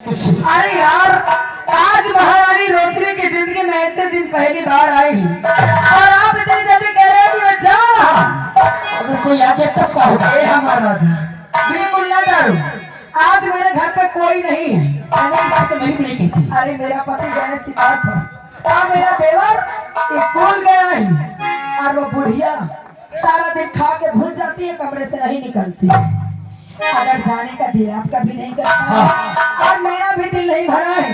अरे यार, आज महारानी रोशनी की जिंदगी में ऐसे दिन पहली बार आई और आप इतनी जल्दी कह रहे हैं कि मैं जा। अगर कोई आगे तब का होगा। ए हमारा राजा, बिल्कुल ना डरो। आज मेरे घर पे कोई नहीं है। तो नहीं भी नहीं कहती। अरे मेरा पति गए शिकार पर और मेरा देवर स्कूल गया है और वो बुढ़िया सारा दिन खा के भूल जाती है, कमरे से नहीं निकलती। अगर जाने का दिल आपका भी नहीं करता है और मेरा भी दिल नहीं भरा है,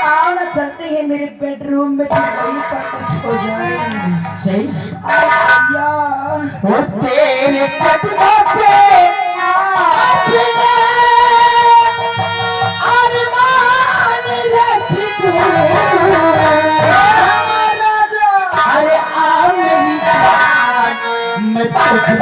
आओ ना चलते हैं मेरे बेडरूम में, फिर वहीं पर कुछ हो जाए। सही। भैया वो तेरे कदमों पे अरमान रखी राजा, अरे आ मेरी जान, मैं तुझे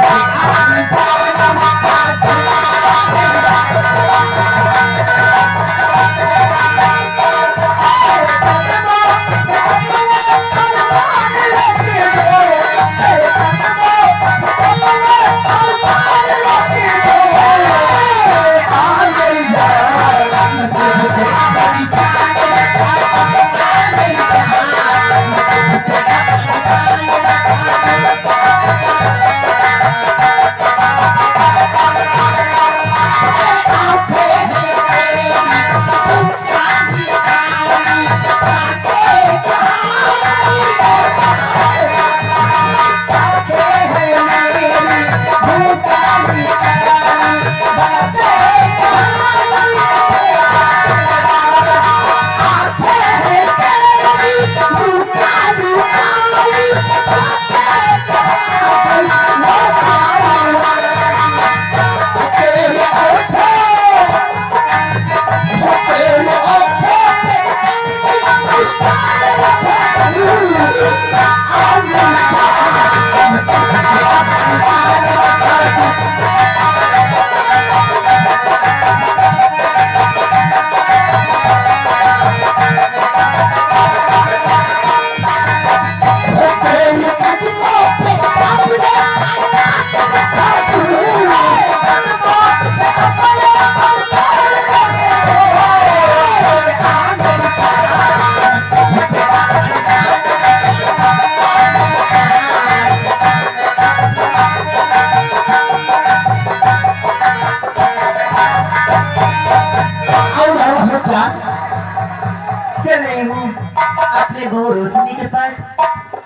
चल रही हूँ अपने बहू रोशनी के पास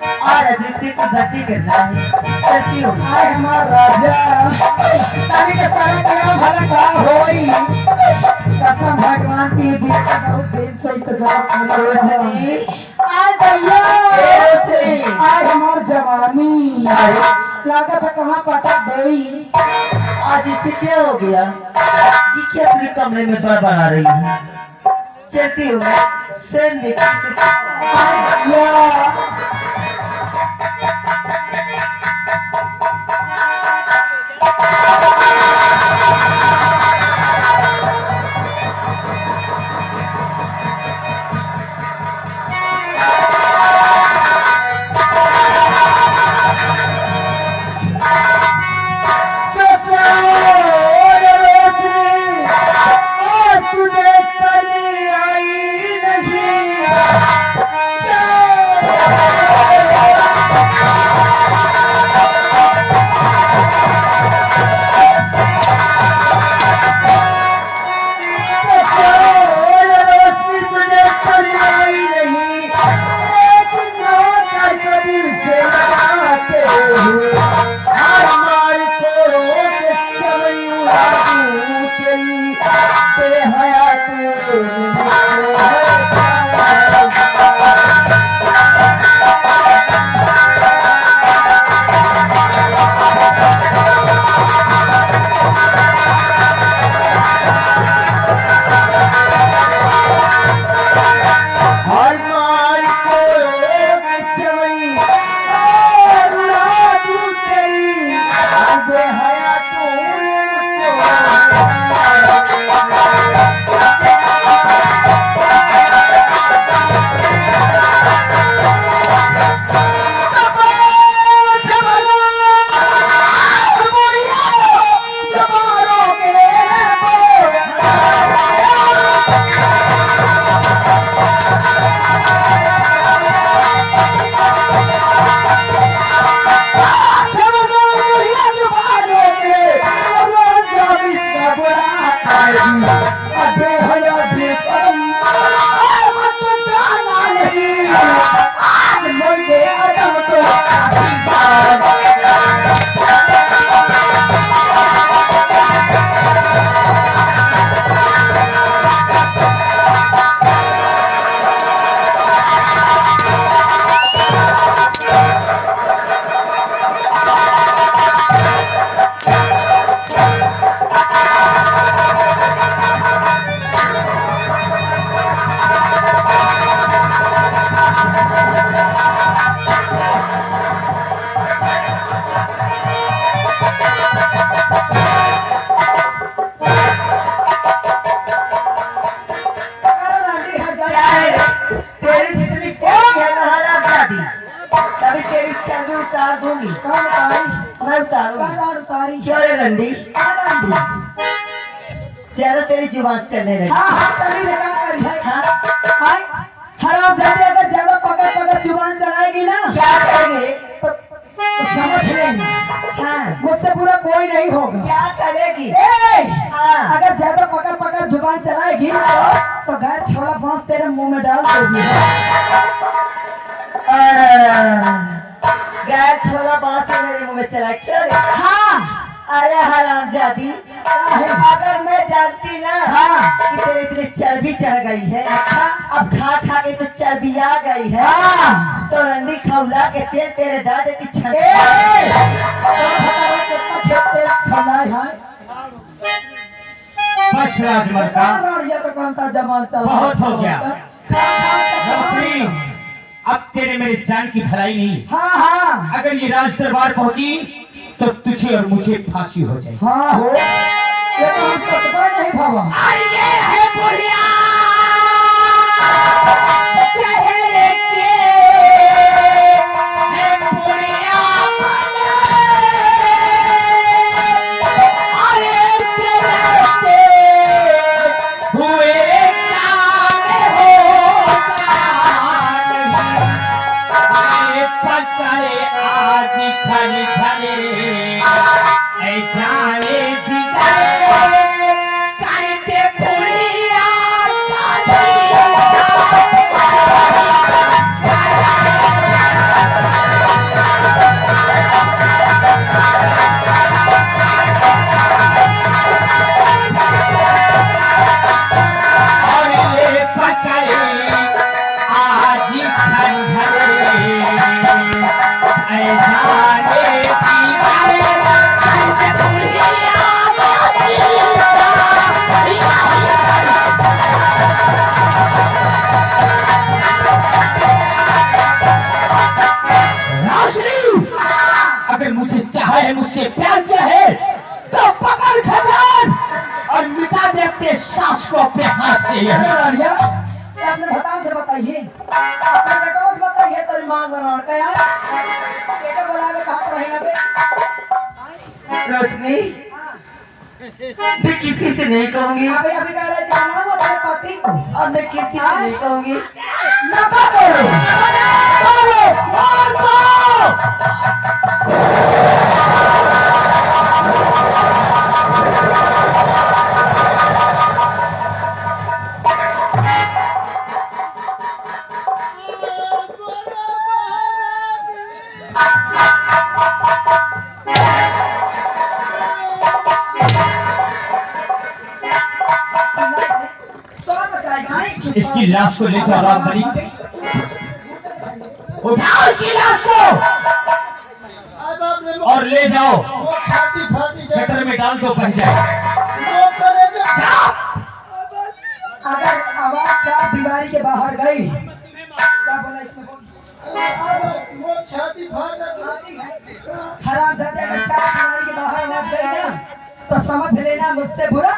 और रजिस्ट्री की भर्ती करना है। चलती हूँ। आए हमारा राजा, ताने के सारा काम भला काम होई। कसम भगवान की दी का बहुत दिन से इंतजार कर रोशनी, आए भैया, रोशनी, आए हमार जवानी लागत है कहाँ पटक गई। आज इससे क्या हो गया कि क्या अपने कमरे में बड़ा रही है। चलती हूँ मैं से निकल अरे आंटी हर क्या जगह है? तेरी जितनी चर्बी है महाराज दादी, तभी तेरी चर्बी उतार दूंगी। कौन उतारी मैं उतारूंगी। कौन उतारी क्यों रे रंडी? कौन आंटी ज्यादा तेरी जुबान चलने लगी। हाँ हाँ चली रे क्या करी है हाँ, हाय हराम जाते अगर ज्यादा पकड़ पकड़ जुबान चलाएगी ना क्या करेंगे? तो समझ लेना हाँ, मुझसे पूरा कोई नहीं होगा क्या करेगी? ए! हाँ, अगर ज्यादा पकड़ पकड़ जुबान चलाएगी तो घर छोला बांस तेरे मुंह में डाल देगी गैर छोला बात है मेरे मुंह में चला क्यों रे? हाँ अरे हरामजादी, अगर मैं जानती ना हाँ। कि तेरे इतनी चर्बी चढ़ गई है, अच्छा अब खा खा के तो चर्बी आ गई है, हाँ। तो रंडी खौला के तेल तेरे डाल देती छन। ए! कितना खेत तेल खौलाए हैं बस राजमल का राड़िया का कौन सा जमाल चल रहा है? बहुत हो गया। हाँ अब तेरे मेरे जान की भलाई नहीं। हाँ अगर ये राज दरबार पहुंची तो तुझे और मुझे फांसी हो जाएगी। हाँ हो ये तो हम सतबा नहीं भावा अगर मुझे चाहा है, मुझसे प्यार किया है, तो पकड़ खजान और मिटा दे अपने सास को अपने हाथ से। राड़िया ये अपने भतान से बताइए अपने बेटों से बताइए तो ईमान बनाओ क्या यार बेटे बोलावे कहाँ तो रही ना बे रोशनी, मैं किसी से नहीं कहूंगी, अभी अभी कह रहे थे ना वो तेरे पति को अब मैं किसी से नहीं कहूंगी। ना बोलो बोलो मार दो इसकी लाश को ले जाओ रामबली, उठाओ इसकी लाश को और ले जाओ गटर में डाल दो, बन जाए। अगर आवाज चार दीवारी के बाहर गई क्या बोला इसमें खराब जाते अगर चार दीवारी के बाहर आवाज गई ना तो समझ लेना मुझसे बुरा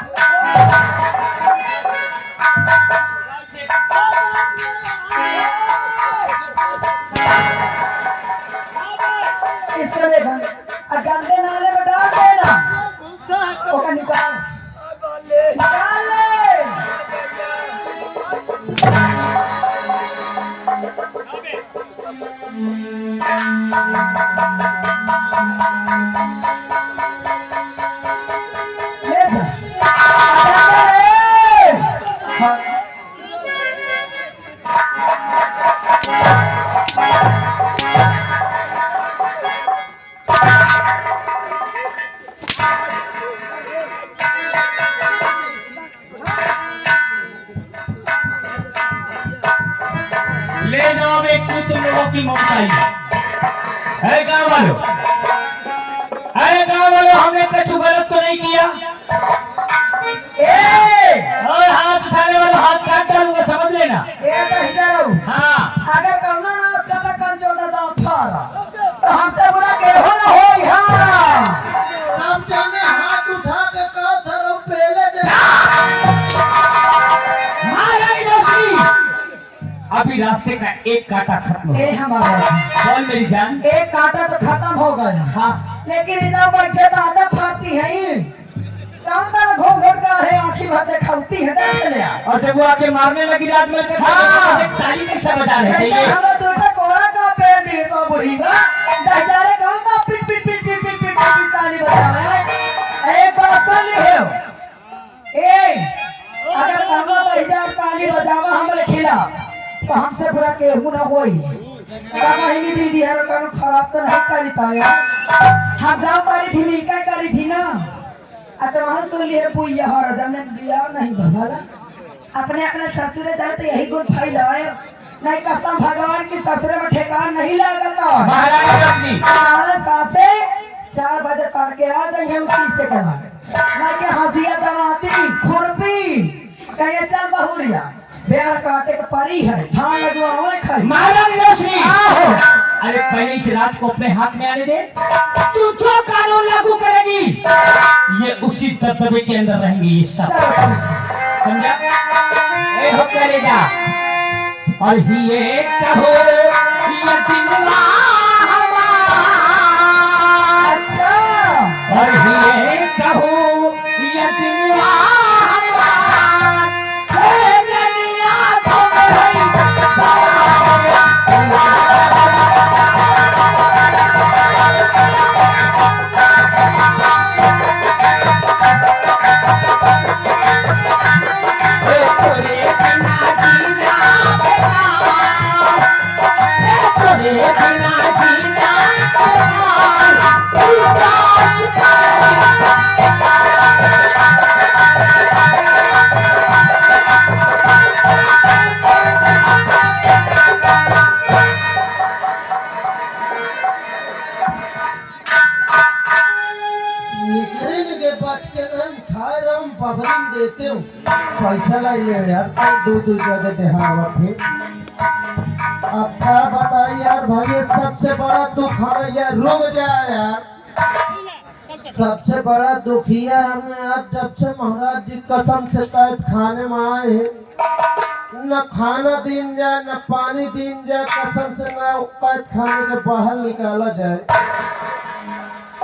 इसको ले गंदे नाले में डाल देना ओका निकाल निकाल ले ले जा हाँ तुम लोगों की ममताई है गाँव वालों, है गाँव वालों, हमने कुछ गलत तो नहीं किया। और हाथ उठाने वाला हाथ काट डालूंगा, समझ लेना। हाँ अगर कौनो ना कटा कन 14 दांव फाड़ा तो हमसे बुरा केहू ना होई। हां सब जाने हाथ उठा के का सरो पहले जे महारानी रोशनी, अभी रास्ते का एक कांटा खत्म हो ए हमारा बोल मेरी जान। एक कांटा तो खत्म हो गया। हाँ लेकिन इधर बैठे तो आदत फाती है। कौन का घूम घूम कर है आंखी भाते खाती है देख ले। और जब वो आके मारने लगी रात में हाँ। ताली कैसा बजा रहे थे जैसे ये? हमरा दूटा कोड़ा का पेड़ दी सो बुढ़ी बा बेचारे कौन का पिट पिट पिट पिट पिट पिट पिट ताली बजा रहा है। एक बात सुन लियो ए, अगर हमरा तो इजार ताली बजावा हमरे खिलाफ तो हमसे बुरा केहू ना होई। कहीं दीदी है कानून खराब तो नहीं करी पाया। हम जाओ पारी थी नहीं क्या करी थी ना। तो वहाँ सुन लिए पुइया हर जमने दिया नहीं भला अपने अपने ससुरे जाए तो यही गुण फैलाए नहीं कसम भगवान की ससुरे में ठेकान नहीं लगता। महारानी रोशनी हमारे सासे 4 बजे तड़के आ जाइए उसी से करा नहीं कि हंसिया दराती खुरपी कहीं चल बहुरिया बेर काटे के परी है धान लगवा खाई। महारानी रोशनी अरे पहले इस राज को अपने हाथ में आने दे। तू जो कानून लागू करेगी ये उसी दबदबे के अंदर रहेंगे ये सब, समझा? ए हो करेगा और ये कहो ये दिलवा हमारा, और ये कहो ये दिलवा हमारा, खेलनिया देते हूँ पैसा ला लिया यार दो जगह देहावा थे। अब क्या बताइए यार भाई सबसे बड़ा दुख हमें यार रुक जाए यार। सबसे बड़ा दुखिया हमें आज जब से महाराज जी कसम से कैद खाने में आए हैं न खाना दिन जाए न पानी दिन जाए कसम से न कैद खाने के बाहर निकाला जाए।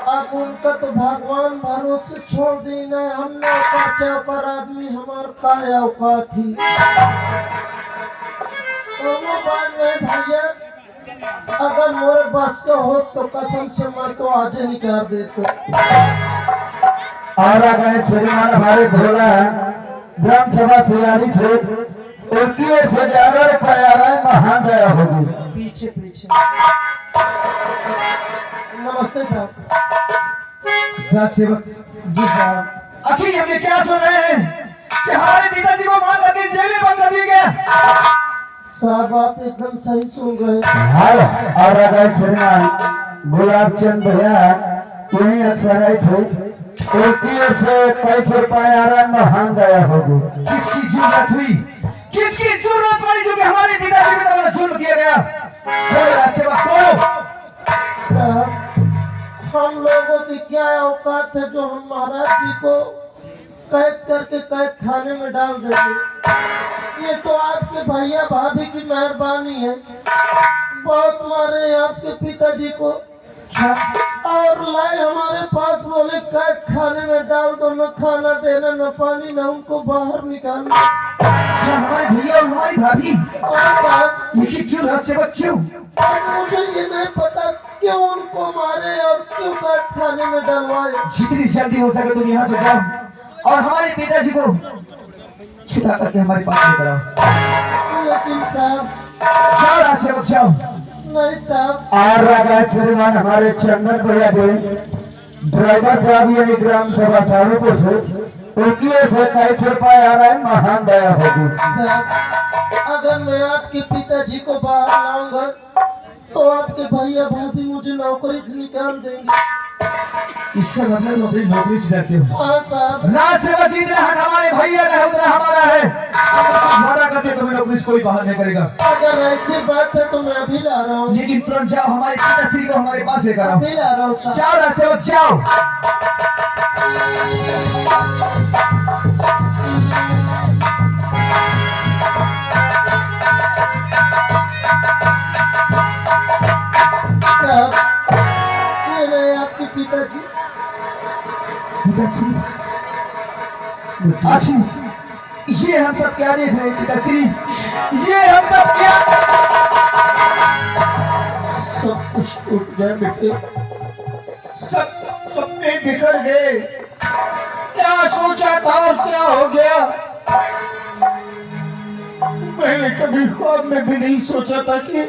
अब उनका तो भगवान भरोसे छोड़ दी न हमने पर आदमी हमार का औकात थी भैया। अगर मोरे बस का हो तो कसम से मैं तो आज निकाल देते। और अगर श्रीमान हमारे भोला ग्राम सभा सियारी थे उनकी ओर से 11 रुपया आ रहा है, महान दया होगी। पीछे पीछे नमस्ते साहब। सेवक जी साहब। आखिर हमने क्या सुन रहे हैं कि हमारे पिताजी को मार करके जेल में बंद कर दिया गया? साहब आप एकदम सही सुन रहे। और अगर श्रीमान गुलाब चंद भैया उन्हीं अक्सर आए थे उनकी ओर से 23 रुपया आ रहा है, महान दया होगी। किसकी जरूरत हुई, किसकी जरूरत पड़ी जो कि हमारे पिताजी पे तुम्हारा जुल्म किया गया? बोलो सेवक बोलो। हम लोगों की क्या औकात है जो हम महाराज जी को कैद करके कैद खाने में डाल देंगे। ये तो आपके भैया भाभी की मेहरबानी है। बहुत मारे आपके पिताजी को और लाए हमारे पास बोले कैद खाने में डाल दो, न खाना देना न पानी न उनको बाहर निकालना। हमारे भैया और हमारी भाभी और लेकिन क्यों रहस्य क्यों? मुझे ये नहीं पता क्यों उनको मारे और क्यों कैद खाने में डलवाए। जितनी जल्दी हो सके तुम यहाँ से जाओ और हमारे पिताजी को छुड़ा करके हमारे पास लेकर आओ। लेकिन साहब जाओ राजसेवक जाओ। नहीं साहब। और अगर श्रीमान हमारे चंदन भैया थे ड्राइवर साहब यानी ग्राम सभा साहब से रुकिए से कैसे रुपये आ रहा है महान दया होगी। साहब अगर मैं आपके पिताजी को बाहर लाऊंगा तो आपके भैया भाभी मुझे नौकरी से निकाल देंगे। इसका मतलब नौकरी नौकरी से डरते हो। हाँ साहब। राज सेवा जितना हक हमारे भैया का है उतना हमारा है। हमारा करते कभी नौकरी से कोई बाहर नहीं करेगा। अगर ऐसी बात है तो मैं अभी ला रहा हूँ। लेकिन तुरंत जाओ, हमारे पिताश्री को हमारे पास लेकर आओ। अभी ला रहा हूँ साहब। जाओ राज सेवक जाओ। साहब ये रहे आपके पिताजी। पिताश्री आशी, ये हम सब क्या देख रहे हैं पिताश्री? ये हम सब क्या? सब कुछ टूट गया बेटे। सब सपने बिखर गए। क्या सोचा था और क्या हो गया? मैंने कभी ख्वाब में भी नहीं सोचा था कि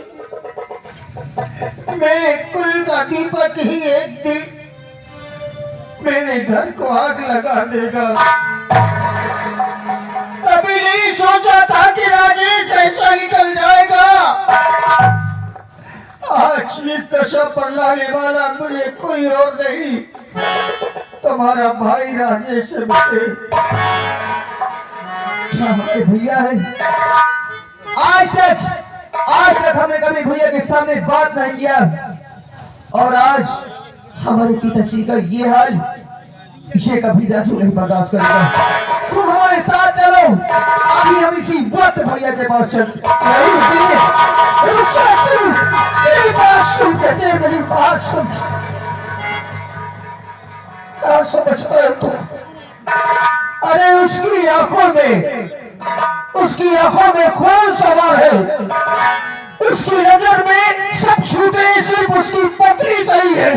मेरे कुल का दीपक ही एक दिन मेरे घर को आग लगा देगा। कभी नहीं सोचा था कि राजेश ऐसा निकल जाएगा। आज ये दशा पर लाने वाला मुझे कोई और नहीं, तुम्हारा भाई राजेश है बेटे। क्या हमारे भैया है? आज तक हमने कभी भैया के सामने बात नहीं किया, और आज हमारे पिताश्री का ये हाल, इसे कभी राजू नहीं बर्दाश्त करेगा। तुम हमारे साथ चलो, अभी हम इसी वक्त भैया के पास चलते। मेरी बात सुन, कहते मेरी बात सुन। क्या समझता है तुम? अरे उसकी आंखों में खून सवार है। उसकी नजर में सब छूटे, सिर्फ उसकी पत्नी सही है।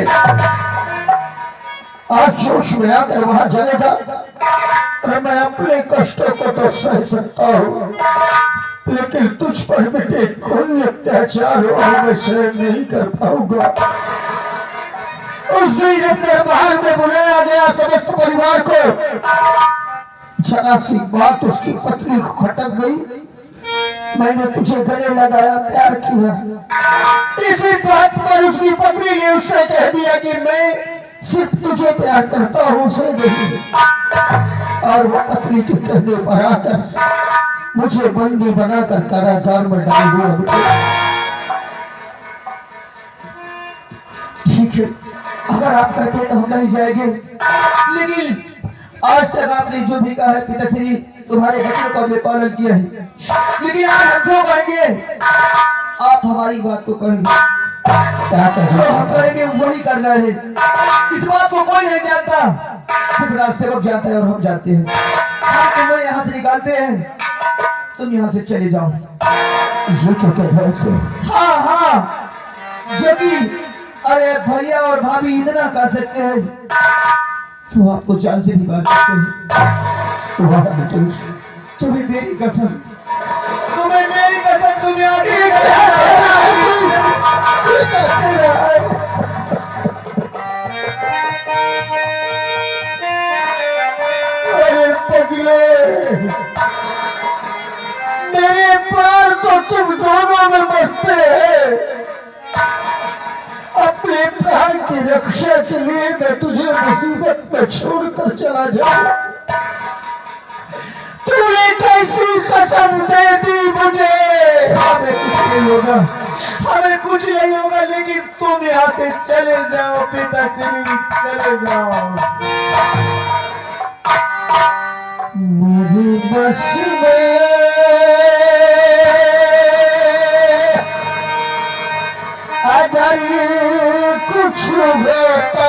आज जोश में आकर वहां जाएगा और मैं अपने कष्टों को तो सह सकता हूँ, लेकिन तुझ पर बेटे कोई अत्याचार और मैं सहन नहीं कर पाऊंगा। उस दिन जब दरबार में बुलाया गया समस्त परिवार को, जरा सी बात उसकी पत्नी को खटक गई। मैंने तुझे गले लगाया, प्यार किया। इसी बात पर उसकी पत्नी ने उससे कह दिया कि मैं सिर्फ तुझे प्यार करता हूँ, उसे नहीं। और वो पत्नी के कहने पर आकर मुझे बंदी बनाकर कारागार में डाल दिया। ठीक है, अगर आप कहते हैं तो हम नहीं जाएंगे, लेकिन आज तक आपने जो भी कहा है पिताश्री, तुम्हारे बच्चों को हमने पालन किया है, लेकिन आज हम जो कहेंगे आप हमारी बात को कहेंगे। क्या जो हम करेंगे वही करना है। इस बात को कोई नहीं जानता, सिर्फ राज सेवक जानता है और हम जानते हैं। हम तुम्हें यहाँ से निकालते हैं, तुम यहाँ से चले जाओ। ये क्या कह रहे थे? हाँ, यदि अरे भैया और भाभी इतना कर सकते हैं तो आपको जान से भी बच सकते हैं। वाह बेटे, तुम्हें मेरी कसम, तुम्हें आगे अरे पगले, मेरे प्राण तो तुम दोनों में बसते हैं। अपने प्राण की रक्षा के लिए मैं तुझे मुसीबत में छोड़कर चला जाऊं। तूने कैसी कसम दे दी मुझे? हमें कुछ नहीं होगा, लेकिन तुम यहाँ से चले जाओ पिताश्री, चले जाओ। मेरी बस में अगर कुछ होता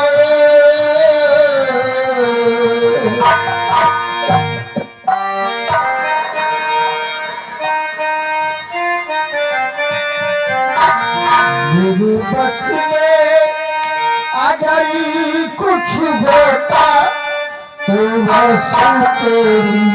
मेरी बस में अगर कुछ होता तो बस तेरी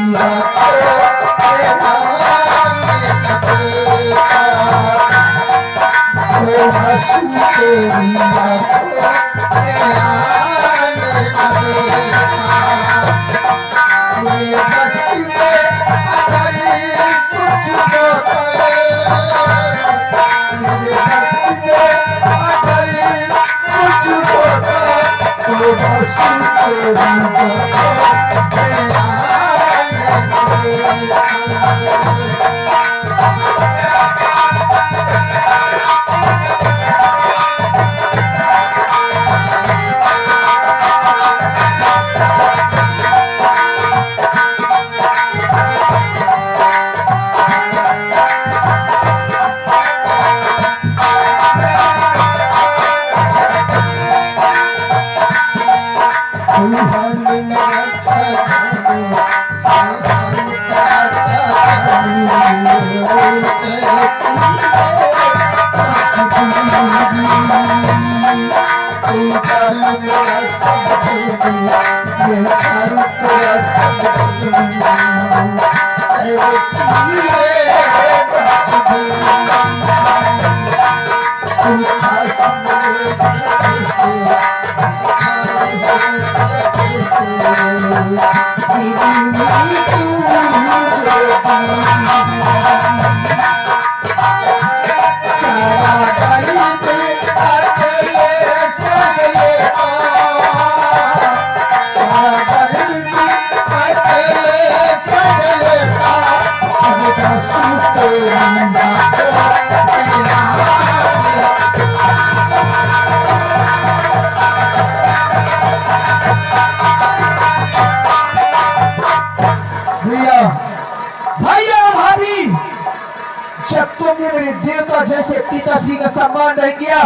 जब तुमने मेरे देवता जैसे पिताश्री का सम्मान नहीं किया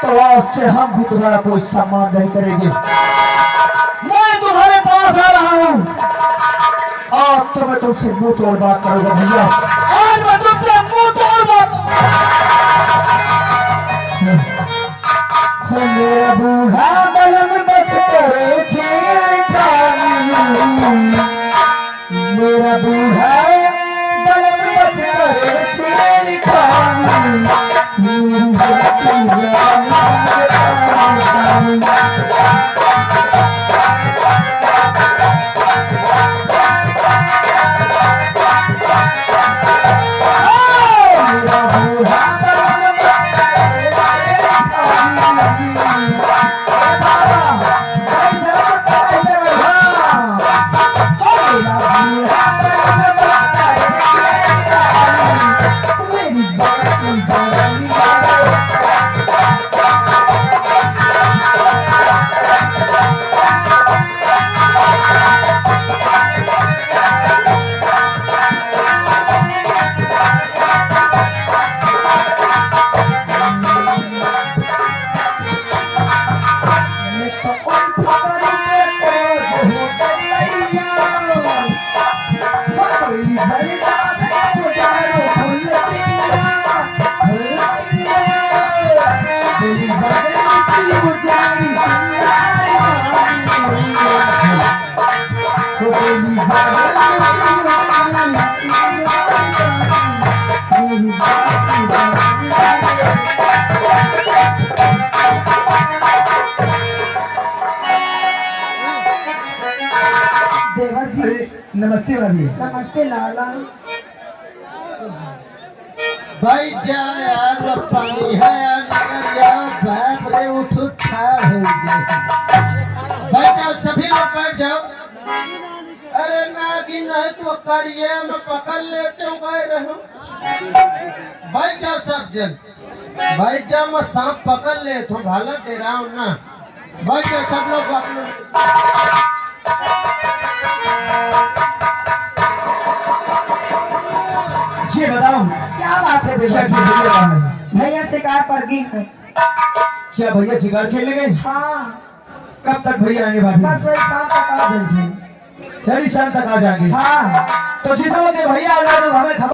तो आज से हम भी तुम्हारा कोई सम्मान नहीं करेंगे। मैं तुम्हारे पास आ रहा हूँ और तो मैं तुमसे मुंह तोड़ बात करूंगा भैया। आज मैं तुमसे मुंह तोड़ बात। मेरा बूढ़ा बलम बस करे मेरा बूढ़ा बलम बस करे देवा जी नमस्ते भाभी। नमस्ते लाला। भाई जान यार वो पानी है यार बाप रे उठ ठाड़ हो गए। भाई चल सभी लोग बैठ जाओ। अरे ना कि नहीं तो करिए में पकड़ लेते हुए रहो। भाई चल सब जन भाई जब मैं सांप पकड़ ले तो भाला तेरा हूं ना। भाई चल सब लोग अपने ये बताओ क्या बात है देवा जी? भैया शिकार पर गई है। क्या भैया शिकार खेलने गए? हाँ कब तक भैया आएंगे भाभी? बस वही शाम तक आ जाएंगे। शाम तक आ जाएंगे। हाँ तो जिस वक्त भैया आ जाए तो हमें खबर